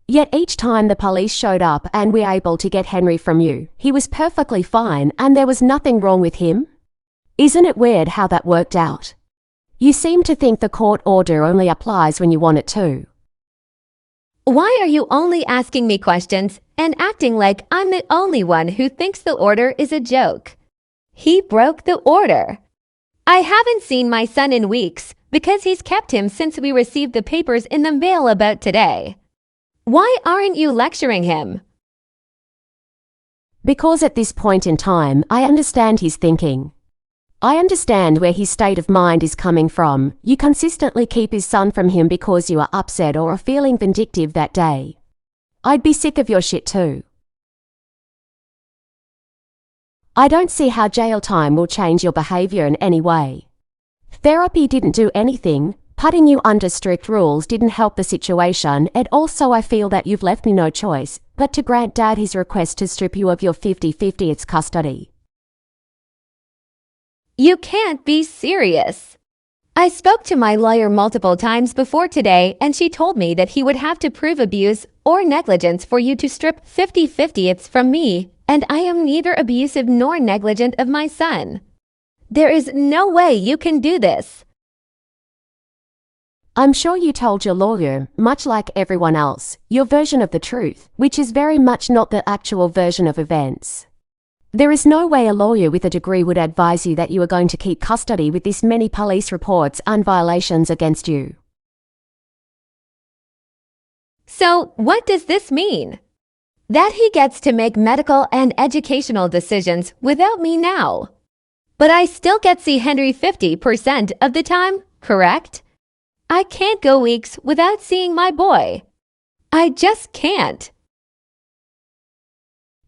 Yet each time the police showed up and we were able to get Henry from you, he was perfectly fine and there was nothing wrong with him? Isn't it weird how that worked out? You seem to think the court order only applies when you want it to. Why are you only asking me questions and acting like I'm the only one who thinks the order is a joke? He broke the order. I haven't seen my son in weeks because he's kept him since we received the papers in the mail about today. Why aren't you lecturing him? Because at this point in time, I understand his thinking. I understand where his state of mind is coming from. You consistently keep his son from him because you are upset or are feeling vindictive that day. I'd be sick of your shit too. I don't see how jail time will change your behavior in any way. Therapy didn't do anything. Putting you under strict rules didn't help the situation, and also I feel that you've left me no choice but to grant Dad his request to strip you of your 50/50 its custody. You can't be serious. I spoke to my lawyer multiple times before today and she told me that he would have to prove abuse or negligence for you to strip 50/50 its from me, and I am neither abusive nor negligent of my son. There is no way you can do this. I'm sure you told your lawyer, much like everyone else, your version of the truth, which is very much not the actual version of events. There is no way a lawyer with a degree would advise you that you are going to keep custody with this many police reports and violations against you. So, what does this mean? That he gets to make medical and educational decisions without me now. But I still get to see Henry 50% of the time, correct? I can't go weeks without seeing my boy. I just can't.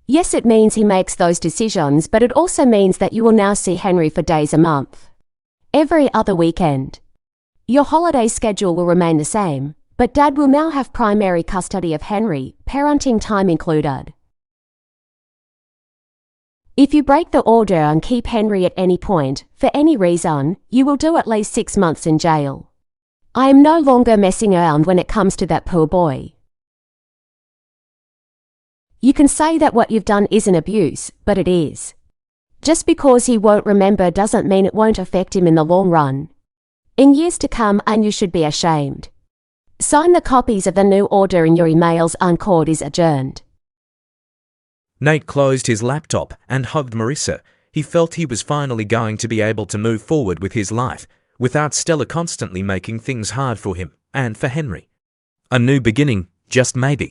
Yes, it means he makes those decisions, but it also means that you will now see Henry for days a month. Every other weekend. Your holiday schedule will remain the same, but Dad will now have primary custody of Henry, parenting time included. If you break the order and keep Henry at any point, for any reason, you will do at least 6 months in jail. I am no longer messing around when it comes to that poor boy. You can say that what you've done isn't abuse, but it is. Just because he won't remember doesn't mean it won't affect him in the long run. In years to come, and you should be ashamed. Sign the copies of the new order in your emails and court is adjourned. Nate closed his laptop and hugged Marissa. He felt he was finally going to be able to move forward with his life, without Stella constantly making things hard for him and for Henry. A new beginning, just maybe.